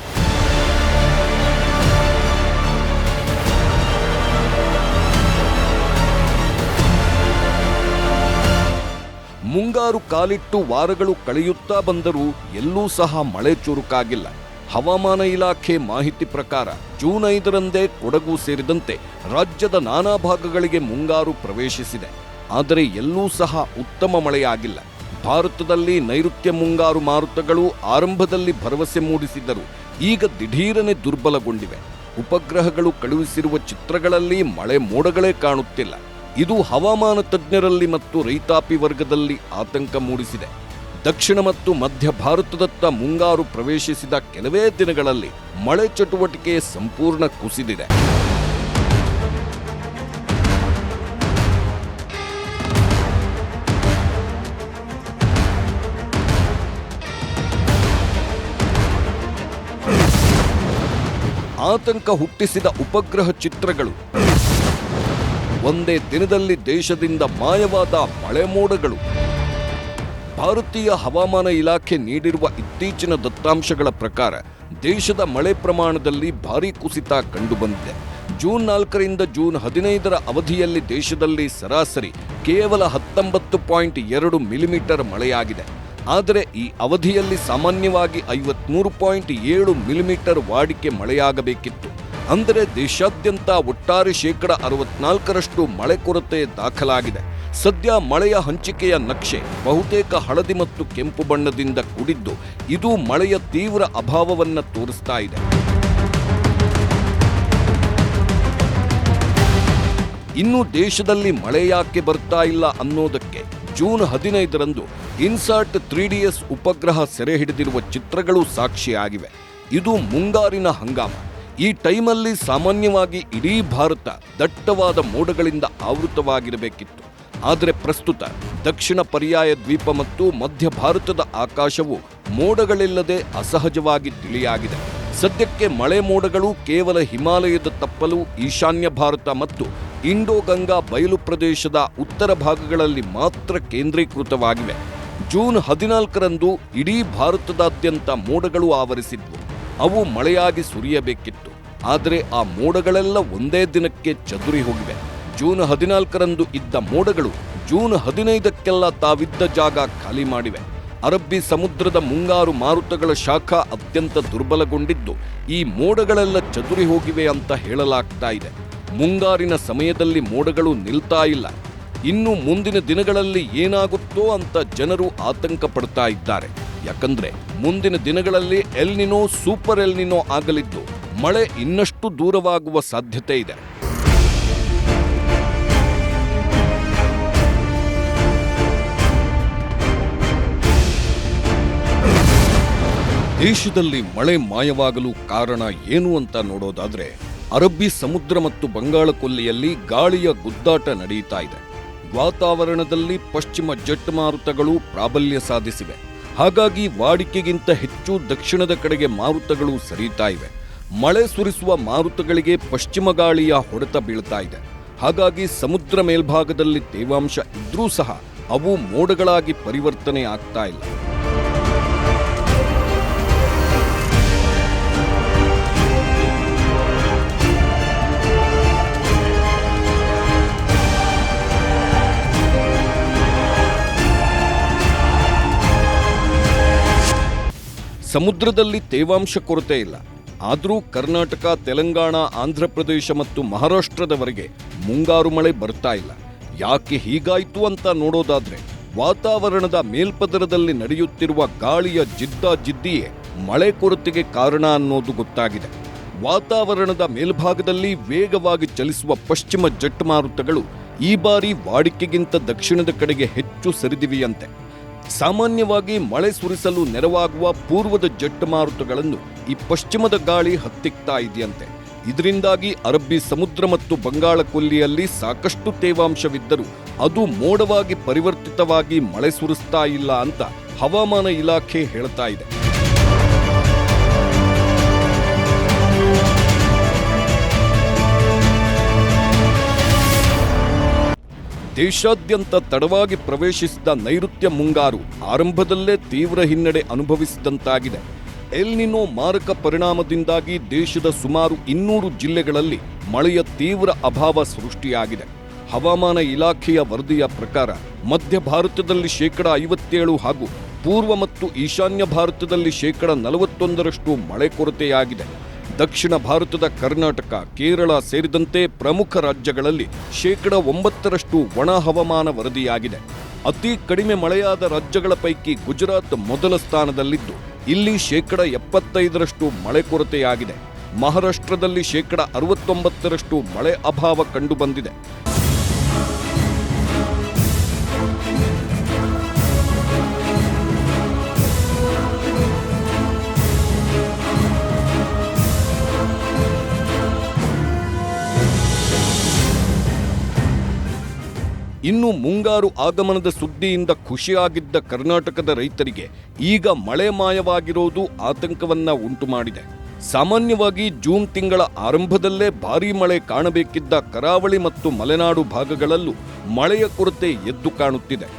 ಮುಂಗಾರು ಕಾಲಿಟ್ಟು ವಾರಗಳು ಕಳೆಯುತ್ತಾ ಬಂದರೂ ಎಲ್ಲೂ ಸಹ ಮಳೆ ಚುರುಕಾಗಿಲ್ಲ. ಹವಾಮಾನ ಇಲಾಖೆ ಮಾಹಿತಿ ಪ್ರಕಾರ ಜೂನ್ 5ರಂದೇ ಕೊಡಗು ಸೇರಿದಂತೆ ರಾಜ್ಯದ ನಾನಾ ಭಾಗಗಳಿಗೆ ಮುಂಗಾರು ಪ್ರವೇಶಿಸಿದೆ. ಆದರೆ ಎಲ್ಲೂ ಸಹ ಉತ್ತಮ ಮಳೆಯಾಗಿಲ್ಲ. ಭಾರತದಲ್ಲಿ ನೈಋತ್ಯ ಮುಂಗಾರು ಮಾರುತಗಳು ಆರಂಭದಲ್ಲಿ ಭರವಸೆ ಮೂಡಿಸಿದ್ದರು. ಈಗ ದಿಢೀರನೆ ದುರ್ಬಲಗೊಂಡಿವೆ. ಉಪಗ್ರಹಗಳು ಕಳುಹಿಸಿರುವ ಚಿತ್ರಗಳಲ್ಲಿ ಮಳೆ ಮೋಡಗಳೇ ಕಾಣುತ್ತಿಲ್ಲ. ಇದು ಹವಾಮಾನ ತಜ್ಞರಲ್ಲಿ ಮತ್ತು ರೈತಾಪಿ ವರ್ಗದಲ್ಲಿ ಆತಂಕ ಮೂಡಿಸಿದೆ. ದಕ್ಷಿಣ ಮತ್ತು ಮಧ್ಯ ಭಾರತದತ್ತ ಮುಂಗಾರು ಪ್ರವೇಶಿಸಿದ ಕೆಲವೇ ದಿನಗಳಲ್ಲಿ ಮಳೆ ಚಟುವಟಿಕೆ ಸಂಪೂರ್ಣ ಕುಸಿದಿದೆ. ಆತಂಕ ಹುಟ್ಟಿಸಿದ ಉಪಗ್ರಹ ಚಿತ್ರಗಳು, ಒಂದೇ ದಿನದಲ್ಲಿ ದೇಶದಿಂದ ಮಾಯವಾದ ಮಳೆ ಮೋಡಗಳು. ಭಾರತೀಯ ಹವಾಮಾನ ಇಲಾಖೆ ನೀಡಿರುವ ಇತ್ತೀಚಿನ ದತ್ತಾಂಶಗಳ ಪ್ರಕಾರ ದೇಶದ ಮಳೆ ಪ್ರಮಾಣದಲ್ಲಿ ಭಾರೀ ಕುಸಿತ ಕಂಡುಬಂದಿದೆ. ಜೂನ್ 4ರಿಂದ ಜೂನ್ 15ರ ಅವಧಿಯಲ್ಲಿ ದೇಶದಲ್ಲಿ ಸರಾಸರಿ ಕೇವಲ 19.2 ಮಿಲಿಮೀಟರ್ ಮಳೆಯಾಗಿದೆ. ಆದರೆ ಈ ಅವಧಿಯಲ್ಲಿ ಸಾಮಾನ್ಯವಾಗಿ 53.7 ಮಿಲಿಮೀಟರ್ ವಾಡಿಕೆ ಮಳೆಯಾಗಬೇಕಿತ್ತು. ಅಂದರೆ ದೇಶಾದ್ಯಂತ ಒಟ್ಟಾರೆ 64% ಮಳೆ ಕೊರತೆ ದಾಖಲಾಗಿದೆ. ಸದ್ಯ ಮಳೆಯ ಹಂಚಿಕೆಯ ನಕ್ಷೆ ಬಹುತೇಕ ಹಳದಿ ಮತ್ತು ಕೆಂಪು ಬಣ್ಣದಿಂದ ಕೂಡಿದ್ದು ಇದು ಮಳೆಯ ತೀವ್ರ ಅಭಾವವನ್ನು ತೋರಿಸ್ತಾ ಇದೆ. ಇನ್ನು ದೇಶದಲ್ಲಿ ಮಳೆ ಯಾಕೆ ಬರ್ತಾ ಇಲ್ಲ ಅನ್ನೋದಕ್ಕೆ ಜೂನ್ 15ರಂದು ಇನ್ಸಾಟ್ 3DS ಉಪಗ್ರಹ ಸೆರೆ ಹಿಡಿದಿರುವ ಚಿತ್ರಗಳು ಸಾಕ್ಷಿಯಾಗಿವೆ. ಇದು ಮುಂಗಾರಿನ ಹಂಗಾಮ. ಈ ಟೈಮಲ್ಲಿ ಸಾಮಾನ್ಯವಾಗಿ ಇಡೀ ಭಾರತ ದಟ್ಟವಾದ ಮೋಡಗಳಿಂದ ಆವೃತವಾಗಿರಬೇಕಿತ್ತು. ಆದರೆ ಪ್ರಸ್ತುತ ದಕ್ಷಿಣ ಪರ್ಯಾಯ ದ್ವೀಪ ಮತ್ತು ಮಧ್ಯ ಭಾರತದ ಆಕಾಶವು ಮೋಡಗಳಿಲ್ಲದೆ ಅಸಹಜವಾಗಿ ತಿಳಿಯಾಗಿದೆ. ಸದ್ಯಕ್ಕೆ ಮಳೆ ಮೋಡಗಳು ಕೇವಲ ಹಿಮಾಲಯದ ತಪ್ಪಲು, ಈಶಾನ್ಯ ಭಾರತ ಮತ್ತು ಇಂಡೋ ಗಂಗಾ ಬಯಲು ಪ್ರದೇಶದ ಉತ್ತರ ಭಾಗಗಳಲ್ಲಿ ಮಾತ್ರ ಕೇಂದ್ರೀಕೃತವಾಗಿವೆ. ಜೂನ್ 14ರಂದು ಇಡೀ ಭಾರತದಾದ್ಯಂತ ಮೋಡಗಳು ಆವರಿಸಿದ್ವು. ಅವು ಮಳೆಯಾಗಿ ಸುರಿಯಬೇಕಿತ್ತು. ಆದರೆ ಆ ಮೋಡಗಳೆಲ್ಲ ಒಂದೇ ದಿನಕ್ಕೆ ಚದುರಿ ಹೋಗಿವೆ. ಜೂನ್ 14ರಂದು ಇದ್ದ ಮೋಡಗಳು ಜೂನ್ 15ಕ್ಕೆಲ್ಲ ತಾವಿದ್ದ ಜಾಗ ಖಾಲಿ ಮಾಡಿವೆ. ಅರಬ್ಬಿ ಸಮುದ್ರದ ಮುಂಗಾರು ಮಾರುತಗಳ ಶಾಖ ಅತ್ಯಂತ ದುರ್ಬಲಗೊಂಡಿದ್ದು ಈ ಮೋಡಗಳೆಲ್ಲ ಚದುರಿ ಹೋಗಿವೆ ಅಂತ ಹೇಳಲಾಗ್ತಾ ಇದೆ. ಮುಂಗಾರಿನ ಸಮಯದಲ್ಲಿ ಮೋಡಗಳು ನಿಲ್ತಾ ಇಲ್ಲ. ಇನ್ನು ಮುಂದಿನ ದಿನಗಳಲ್ಲಿ ಏನಾಗುತ್ತೋ ಅಂತ ಜನರು ಆತಂಕ ಪಡ್ತಾ ಇದ್ದಾರೆ. ಯಾಕಂದ್ರೆ ಮುಂದಿನ ದಿನಗಳಲ್ಲಿ ಎಲ್ ನಿನೋ ಸೂಪರ್ ಎಲ್ ನಿನೋ ಆಗಲಿದ್ದು ಮಳೆ ಇನ್ನಷ್ಟು ದೂರವಾಗುವ ಸಾಧ್ಯತೆ ಇದೆ. ದೇಶದಲ್ಲಿ ಮಳೆ ಮಾಯವಾಗಲು ಕಾರಣ ಏನು ಅಂತ ನೋಡೋದಾದ್ರೆ ಅರಬ್ಬಿ ಸಮುದ್ರ ಮತ್ತು ಬಂಗಾಳ ಕೊಲ್ಲಿಯಲ್ಲಿ ಗಾಳಿಯ ಗುದ್ದಾಟ ನಡೆಯುತ್ತಾ ಇದೆ. ವಾತಾವರಣದಲ್ಲಿ ಪಶ್ಚಿಮ ಜಟ್ ಮಾರುತಗಳು ಪ್ರಾಬಲ್ಯ ಸಾಧಿಸಿವೆ. ಹಾಗಾಗಿ ವಾಡಿಕೆಗಿಂತ ಹೆಚ್ಚು ದಕ್ಷಿಣದ ಕಡೆಗೆ ಮಾರುತಗಳು ಸರಿಯುತ್ತಾ ಇವೆ. ಮಳೆ ಸುರಿಸುವ ಮಾರುತಗಳಿಗೆ ಪಶ್ಚಿಮ ಗಾಳಿಯ ಹೊಡೆತ ಬೀಳ್ತಾ ಇದೆ. ಹಾಗಾಗಿ ಸಮುದ್ರ ಮೇಲ್ಭಾಗದಲ್ಲಿ ತೇವಾಂಶ ಇದ್ರೂ ಸಹ ಅವು ಮೋಡಗಳಾಗಿ ಪರಿವರ್ತನೆ ಆಗ್ತಾ ಇಲ್ಲ. ಸಮುದ್ರದಲ್ಲಿ ತೇವಾಂಶ ಕೊರತೆ ಇಲ್ಲ. ಆದರೂ ಕರ್ನಾಟಕ, ತೆಲಂಗಾಣ, ಆಂಧ್ರಪ್ರದೇಶ ಮತ್ತು ಮಹಾರಾಷ್ಟ್ರದವರೆಗೆ ಮುಂಗಾರು ಮಳೆ ಬರ್ತಾ ಇಲ್ಲ. ಯಾಕೆ ಹೀಗಾಯ್ತು ಅಂತ ನೋಡೋದಾದ್ರೆ ವಾತಾವರಣದ ಮೇಲ್ಪದರದಲ್ಲಿ ನಡೆಯುತ್ತಿರುವ ಗಾಳಿಯ ಜಿದ್ದಾಜಿದ್ದಿಯೇ ಮಳೆ ಕೊರತೆಗೆ ಕಾರಣ ಅನ್ನೋದು ಗೊತ್ತಾಗಿದೆ. ವಾತಾವರಣದ ಮೇಲ್ಭಾಗದಲ್ಲಿ ವೇಗವಾಗಿ ಚಲಿಸುವ ಪಶ್ಚಿಮ ಜಟ್ ಮಾರುತಗಳು ಈ ಬಾರಿ ವಾಡಿಕೆಗಿಂತ ದಕ್ಷಿಣದ ಕಡೆಗೆ ಹೆಚ್ಚು ಸರಿದಿವೆಯಂತೆ. ಸಾಮಾನ್ಯವಾಗಿ ಮಳೆ ಸುರಿಸಲು ನೆರವಾಗುವ ಪೂರ್ವದ ಜಟ್ ಮಾರುತಗಳನ್ನು ಈ ಪಶ್ಚಿಮದ ಗಾಳಿ ಹತ್ತಿಕ್ತಾ ಇದೆಯಂತೆ. ಇದರಿಂದಾಗಿ ಅರಬ್ಬಿ ಸಮುದ್ರ ಮತ್ತು ಬಂಗಾಳ ಕೊಲ್ಲಿಯಲ್ಲಿ ಸಾಕಷ್ಟು ತೇವಾಂಶವಿದ್ದರೂ ಅದು ಮೋಡವಾಗಿ ಪರಿವರ್ತಿತವಾಗಿ ಮಳೆ ಸುರಿಸ್ತಾ ಇಲ್ಲ ಅಂತ ಹವಾಮಾನ ಇಲಾಖೆ ಹೇಳ್ತಾ ಇದೆ. ದೇಶಾದ್ಯಂತ ತಡವಾಗಿ ಪ್ರವೇಶಿಸಿದ ನೈಋತ್ಯ ಮುಂಗಾರು ಆರಂಭದಲ್ಲೇ ತೀವ್ರ ಹಿನ್ನಡೆ ಅನುಭವಿಸಿದಂತಾಗಿದೆ. ಎಲ್ ನಿನೋ ಮಾರಕ ಪರಿಣಾಮದಿಂದಾಗಿ ದೇಶದ ಸುಮಾರು 200 ಜಿಲ್ಲೆಗಳಲ್ಲಿ ಮಳೆಯ ತೀವ್ರ ಅಭಾವ ಸೃಷ್ಟಿಯಾಗಿದೆ. ಹವಾಮಾನ ಇಲಾಖೆಯ ವರದಿಯ ಪ್ರಕಾರ ಮಧ್ಯ ಭಾರತದಲ್ಲಿ 57% ಹಾಗೂ ಪೂರ್ವ ಮತ್ತು ಈಶಾನ್ಯ ಭಾರತದಲ್ಲಿ 41% ಮಳೆ ಕೊರತೆಯಾಗಿದೆ. ದಕ್ಷಿಣ ಭಾರತದ ಕರ್ನಾಟಕ, ಕೇರಳ ಸೇರಿದಂತೆ ಪ್ರಮುಖ ರಾಜ್ಯಗಳಲ್ಲಿ 9% ಒಣ ಹವಾಮಾನ ವರದಿಯಾಗಿದೆ. ಅತಿ ಕಡಿಮೆ ಮಳೆಯಾದ ರಾಜ್ಯಗಳ ಪೈಕಿ ಗುಜರಾತ್ ಮೊದಲ ಸ್ಥಾನದಲ್ಲಿದ್ದು ಇಲ್ಲಿ 75% ಮಳೆ ಕೊರತೆಯಾಗಿದೆ. ಮಹಾರಾಷ್ಟ್ರದಲ್ಲಿ 69% ಮಳೆ ಅಭಾವ ಕಂಡುಬಂದಿದೆ. ಇನ್ನು ಮುಂಗಾರು ಆಗಮನದ ಸುದ್ದಿಯಿಂದ ಖುಷಿಯಾಗಿದ್ದ ಕರ್ನಾಟಕದ ರೈತರಿಗೆ ಈಗ ಮಳೆ ಮಾಯವಾಗಿರೋದು ಆತಂಕವನ್ನ ಉಂಟು ಮಾಡಿದೆ. ಸಾಮಾನ್ಯವಾಗಿ ಜೂನ್ ತಿಂಗಳ ಆರಂಭದಲ್ಲೇ ಭಾರೀ ಮಳೆ ಕಾಣಬೇಕಿದ್ದ ಕರಾವಳಿ ಮತ್ತು ಮಲೆನಾಡು ಭಾಗಗಳಲ್ಲೂ ಮಳೆಯ ಕೊರತೆ ಎದ್ದು ಕಾಣುತ್ತಿದೆ.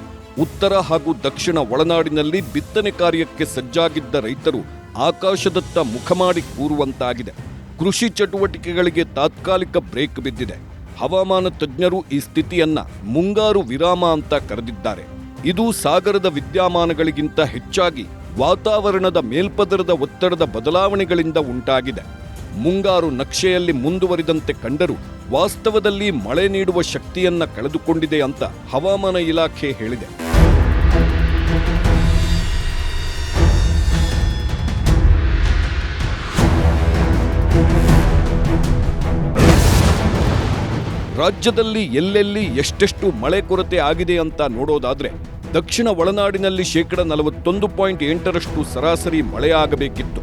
ಉತ್ತರ ಹಾಗೂ ದಕ್ಷಿಣ ಒಳನಾಡಿನಲ್ಲಿ ಬಿತ್ತನೆ ಕಾರ್ಯಕ್ಕೆ ಸಜ್ಜಾಗಿದ್ದ ರೈತರು ಆಕಾಶದತ್ತ ಮುಖ ಮಾಡಿ ಕೂರುವಂತಾಗಿದೆ. ಕೃಷಿ ಚಟುವಟಿಕೆಗಳಿಗೆ ತಾತ್ಕಾಲಿಕ ಬ್ರೇಕ್ ಬಿದ್ದಿದೆ. ಹವಾಮಾನ ತಜ್ಞರು ಈ ಸ್ಥಿತಿಯನ್ನ ಮುಂಗಾರು ವಿರಾಮ ಅಂತ ಕರೆದಿದ್ದಾರೆ. ಇದು ಸಾಗರದ ವಿದ್ಯಮಾನಗಳಿಗಿಂತ ಹೆಚ್ಚಾಗಿ ವಾತಾವರಣದ ಮೇಲ್ಪದರದ ಒತ್ತಡದ ಬದಲಾವಣೆಗಳಿಂದ ಉಂಟಾಗಿದೆ. ಮುಂಗಾರು ನಕ್ಷೆಯಲ್ಲಿ ಮುಂದುವರಿದಂತೆ ಕಂಡರೂ ವಾಸ್ತವದಲ್ಲಿ ಮಳೆ ನೀಡುವ ಶಕ್ತಿಯನ್ನ ಕಳೆದುಕೊಂಡಿದೆ ಅಂತ ಹವಾಮಾನ ಇಲಾಖೆ ಹೇಳಿದೆ. ರಾಜ್ಯದಲ್ಲಿ ಎಲ್ಲೆಲ್ಲಿ ಎಷ್ಟೆಷ್ಟು ಮಳೆ ಕೊರತೆ ಆಗಿದೆ ಅಂತ ನೋಡೋದಾದ್ರೆ ದಕ್ಷಿಣ ಒಳನಾಡಿನಲ್ಲಿ 41.8% ಸರಾಸರಿ ಮಳೆಯಾಗಬೇಕಿತ್ತು.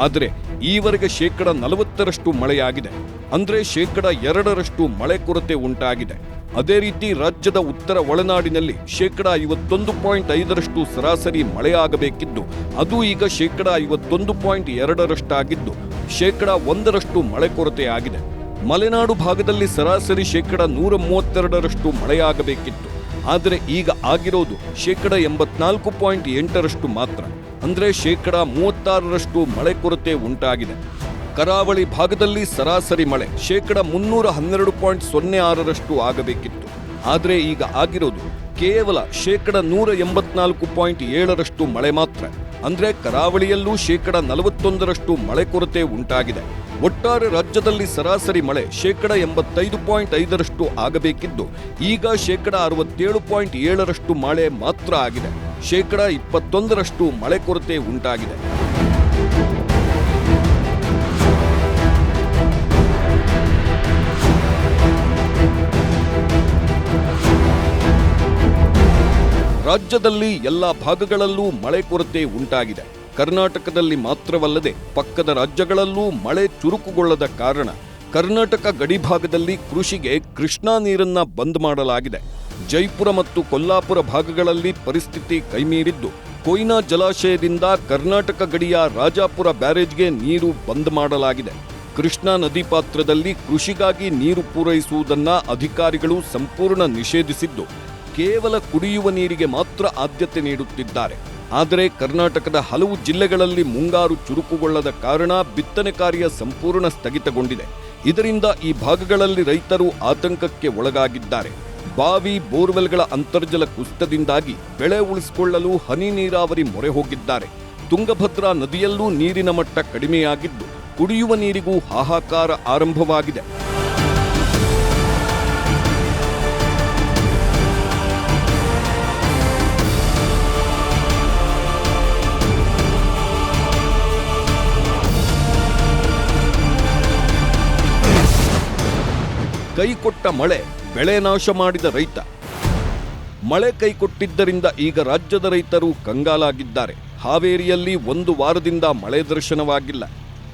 ಆದರೆ ಈವರೆಗೆ 40% ಮಳೆಯಾಗಿದೆ. ಅಂದ್ರೆ 2% ಮಳೆ ಕೊರತೆ ಉಂಟಾಗಿದೆ. ಅದೇ ರೀತಿ ರಾಜ್ಯದ ಉತ್ತರ ಒಳನಾಡಿನಲ್ಲಿ 51.5% ಸರಾಸರಿ ಮಳೆಯಾಗಬೇಕಿದ್ದು ಅದು ಈಗ 51.2% 1% ಮಳೆ ಕೊರತೆಯಾಗಿದೆ. ಮಲೆನಾಡು ಭಾಗದಲ್ಲಿ ಸರಾಸರಿ 132% ಮಳೆಯಾಗಬೇಕಿತ್ತು. ಆದರೆ ಈಗ ಆಗಿರೋದು 84.8% ಮಾತ್ರ. ಅಂದ್ರೆ 36% ಮಳೆ ಕೊರತೆ ಉಂಟಾಗಿದೆ. ಕರಾವಳಿ ಭಾಗದಲ್ಲಿ ಸರಾಸರಿ ಮಳೆ 312.06% ಆಗಬೇಕಿತ್ತು. ಆದರೆ ಈಗ ಆಗಿರೋದು ಕೇವಲ 184.7% ಮಳೆ ಮಾತ್ರ. ಅಂದ್ರೆ ಕರಾವಳಿಯಲ್ಲೂ 41% ಮಳೆ ಕೊರತೆ ಉಂಟಾಗಿದೆ. ಒಟ್ಟಾರೆ ರಾಜ್ಯದಲ್ಲಿ ಸರಾಸರಿ ಮಳೆ 85.5% ಆಗಬೇಕಿದ್ದು ಈಗ 67.7% ಮಳೆ ಮಾತ್ರ ಆಗಿದೆ. 21% ಮಳೆ ಕೊರತೆ ಉಂಟಾಗಿದೆ. ರಾಜ್ಯದಲ್ಲಿ ಎಲ್ಲ ಭಾಗಗಳಲ್ಲೂ ಮಳೆ ಕೊರತೆ ಉಂಟಾಗಿದೆ. ಕರ್ನಾಟಕದಲ್ಲಿ ಮಾತ್ರವಲ್ಲದೆ ಪಕ್ಕದ ರಾಜ್ಯಗಳಲ್ಲೂ ಮಳೆ ಚುರುಕುಗೊಳ್ಳದ ಕಾರಣ ಕರ್ನಾಟಕ ಗಡಿಭಾಗದಲ್ಲಿ ಕೃಷಿಗೆ ಕೃಷ್ಣಾ ನೀರನ್ನ ಬಂದ್ ಮಾಡಲಾಗಿದೆ. ಜೈಪುರ ಮತ್ತು ಕೊಲ್ಲಾಪುರ ಭಾಗಗಳಲ್ಲಿ ಪರಿಸ್ಥಿತಿ ಕೈಮೀರಿದ್ದು ಕೊಯ್ನಾ ಜಲಾಶಯದಿಂದ ಕರ್ನಾಟಕ ಗಡಿಯ ರಾಜಾಪುರ ಬ್ಯಾರೇಜ್ಗೆ ನೀರು ಬಂದ್ ಮಾಡಲಾಗಿದೆ. ಕೃಷ್ಣಾ ನದಿ ಪಾತ್ರದಲ್ಲಿ ಕೃಷಿಗಾಗಿ ನೀರು ಪೂರೈಸುವುದನ್ನ ಅಧಿಕಾರಿಗಳು ಸಂಪೂರ್ಣ ನಿಷೇಧಿಸಿದ್ದು ಕೇವಲ ಕುಡಿಯುವ ನೀರಿಗೆ ಮಾತ್ರ ಆದ್ಯತೆ ನೀಡುತ್ತಿದ್ದಾರೆ. ಆದರೆ ಕರ್ನಾಟಕದ ಹಲವು ಜಿಲ್ಲೆಗಳಲ್ಲಿ ಮುಂಗಾರು ಚುರುಕುಗೊಳ್ಳದ ಕಾರಣ ಬಿತ್ತನೆ ಕಾರ್ಯ ಸಂಪೂರ್ಣ ಸ್ಥಗಿತಗೊಂಡಿದೆ. ಇದರಿಂದ ಈ ಭಾಗಗಳಲ್ಲಿ ರೈತರು ಆತಂಕಕ್ಕೆ ಒಳಗಾಗಿದ್ದಾರೆ. ಬಾವಿ ಬೋರ್ವೆಲ್ಗಳ ಅಂತರ್ಜಲ ಕುಸಿತದಿಂದಾಗಿ ಬೆಳೆ ಉಳಿಸಿಕೊಳ್ಳಲು ಹನಿ ನೀರಾವರಿ ಮೊರೆ ಹೋಗಿದ್ದಾರೆ. ತುಂಗಭದ್ರಾ ನದಿಯಲ್ಲೂ ನೀರಿನ ಮಟ್ಟ ಕಡಿಮೆಯಾಗಿದ್ದು ಕುಡಿಯುವ ನೀರಿಗೂ ಹಾಹಾಕಾರ ಆರಂಭವಾಗಿದೆ. ಕೈಕೊಟ್ಟ ಮಳೆ ಬೆಳೆ ನಾಶ ಮಾಡಿದ ರೈತ. ಮಳೆ ಕೈಕೊಟ್ಟಿದ್ದರಿಂದ ಈಗ ರಾಜ್ಯದ ರೈತರು ಕಂಗಾಲಾಗಿದ್ದಾರೆ. ಹಾವೇರಿಯಲ್ಲಿ 1 ವಾರದಿಂದ ಮಳೆ ದರ್ಶನವಾಗಿಲ್ಲ.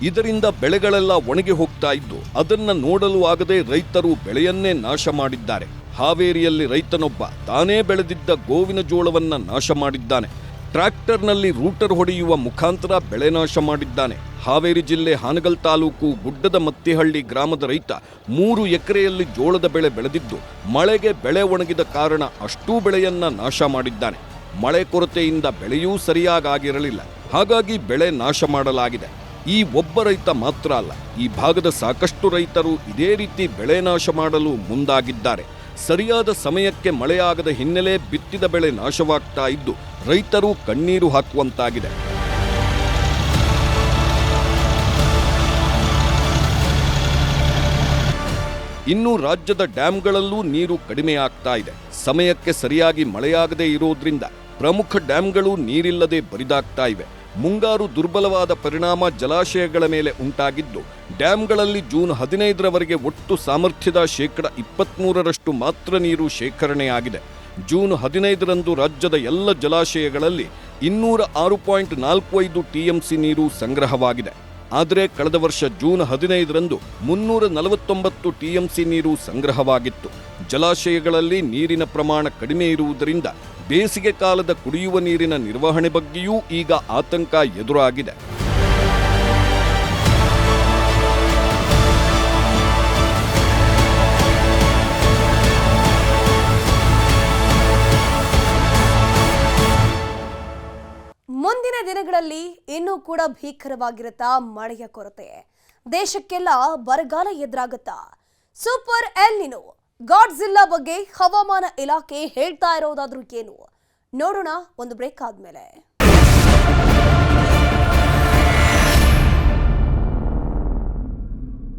ಇದರಿಂದ ಬೆಳೆಗಳೆಲ್ಲ ಒಣಗಿ ಹೋಗ್ತಾ ಇದ್ದು ಅದನ್ನ ನೋಡಲು ಆಗದೆ ರೈತರು ಬೆಳೆಯನ್ನೇ ನಾಶ ಮಾಡಿದ್ದಾರೆ. ಹಾವೇರಿಯಲ್ಲಿ ರೈತನೊಬ್ಬ ತಾನೇ ಬೆಳೆದಿದ್ದ ಗೋವಿನ ಜೋಳವನ್ನ ನಾಶ ಮಾಡಿದ್ದಾನೆ. ಟ್ರ್ಯಾಕ್ಟರ್ನಲ್ಲಿ ರೂಟರ್ ಹೊಡೆಯುವ ಮುಖಾಂತರ ಬೆಳೆ ನಾಶ ಮಾಡಿದ್ದಾನೆ. ಹಾವೇರಿ ಜಿಲ್ಲೆ ಹಾನಗಲ್ ತಾಲೂಕು ಗುಡ್ಡದ ಮತ್ತಿಹಳ್ಳಿ ಗ್ರಾಮದ ರೈತ 3 ಎಕರೆಯಲ್ಲಿ ಜೋಳದ ಬೆಳೆ ಬೆಳೆದಿದ್ದು ಮಳೆಗೆ ಬೆಳೆ ಒಣಗಿದ ಕಾರಣ ಅಷ್ಟೂ ಬೆಳೆಯನ್ನ ನಾಶ ಮಾಡಿದ್ದಾನೆ. ಮಳೆ ಕೊರತೆಯಿಂದ ಬೆಳೆಯೂ ಸರಿಯಾಗಿರಲಿಲ್ಲ. ಹಾಗಾಗಿ ಬೆಳೆ ನಾಶ ಮಾಡಲಾಗಿದೆ. ಈ ಒಬ್ಬ ರೈತ ಮಾತ್ರ ಅಲ್ಲ, ಈ ಭಾಗದ ಸಾಕಷ್ಟು ರೈತರು ಇದೇ ರೀತಿ ಬೆಳೆ ನಾಶ ಮಾಡಲು ಮುಂದಾಗಿದ್ದಾರೆ. ಸರಿಯಾದ ಸಮಯಕ್ಕೆ ಮಳೆಯಾಗದ ಹಿನ್ನೆಲೆ ಬಿತ್ತಿದ ಬೆಳೆ ನಾಶವಾಗ್ತಾ ಇದ್ದು ರೈತರು ಕಣ್ಣೀರು ಹಾಕುವಂತಾಗಿದೆ. ಇನ್ನು ರಾಜ್ಯದ ಡ್ಯಾಂಗಳಲ್ಲೂ ನೀರು ಕಡಿಮೆಯಾಗ್ತಾ ಇದೆ. ಸಮಯಕ್ಕೆ ಸರಿಯಾಗಿ ಮಳೆಯಾಗದೇ ಇರೋದ್ರಿಂದ ಪ್ರಮುಖ ಡ್ಯಾಂಗಳು ನೀರಿಲ್ಲದೆ ಬರಿದಾಗ್ತಾ ಇವೆ. ಮುಂಗಾರು ದುರ್ಬಲವಾದ ಪರಿಣಾಮ ಜಲಾಶಯಗಳ ಮೇಲೆ ಉಂಟಾಗಿದ್ದು ಡ್ಯಾಂಗಳಲ್ಲಿ ಜೂನ್ 15ರವರೆಗೆ ಒಟ್ಟು ಸಾಮರ್ಥ್ಯದ 23% ಮಾತ್ರ ನೀರು ಶೇಖರಣೆಯಾಗಿದೆ. ಜೂನ್ 15ರಂದು ರಾಜ್ಯದ ಎಲ್ಲ ಜಲಾಶಯಗಳಲ್ಲಿ 206.45 ಟಿಎಂಸಿ ನೀರು ಸಂಗ್ರಹವಾಗಿದೆ. ಆದರೆ ಕಳೆದ ವರ್ಷ ಜೂನ್ 15ರಂದು 349 ಟಿಎಂಸಿ ನೀರು ಸಂಗ್ರಹವಾಗಿತ್ತು. ಜಲಾಶಯಗಳಲ್ಲಿ ನೀರಿನ ಪ್ರಮಾಣ ಕಡಿಮೆ ಇರುವುದರಿಂದ ಬೇಸಿಗೆ ಕಾಲದ ಕುಡಿಯುವ ನೀರಿನ ನಿರ್ವಹಣೆ ಬಗ್ಗೆಯೂ ಈಗ ಆತಂಕ ಎದುರಾಗಿದೆ. ಮುಂದಿನ ದಿನಗಳಲ್ಲಿ ಇನ್ನೂ ಕೂಡ ಭೀಕರವಾಗಿರುತ್ತಾ ಮಳೆಯ ಕೊರತೆ. ದೇಶಕ್ಕೆಲ್ಲ ಬರಗಾಲ ಎದುರಾಗುತ್ತಾ? ಸೂಪರ್ ಎಲ್ ನಿನೋ ಗಾಡ್ಜಿಲ್ಲಾ ಬಗ್ಗೆ ಹವಾಮಾನ ಇಲಾಖೆ ಹೇಳ್ತಾ ಇರೋದಾದ್ರೂ ಏನು? ನೋಡೋಣ ಒಂದು ಬ್ರೇಕ್ ಆದ್ಮೇಲೆ.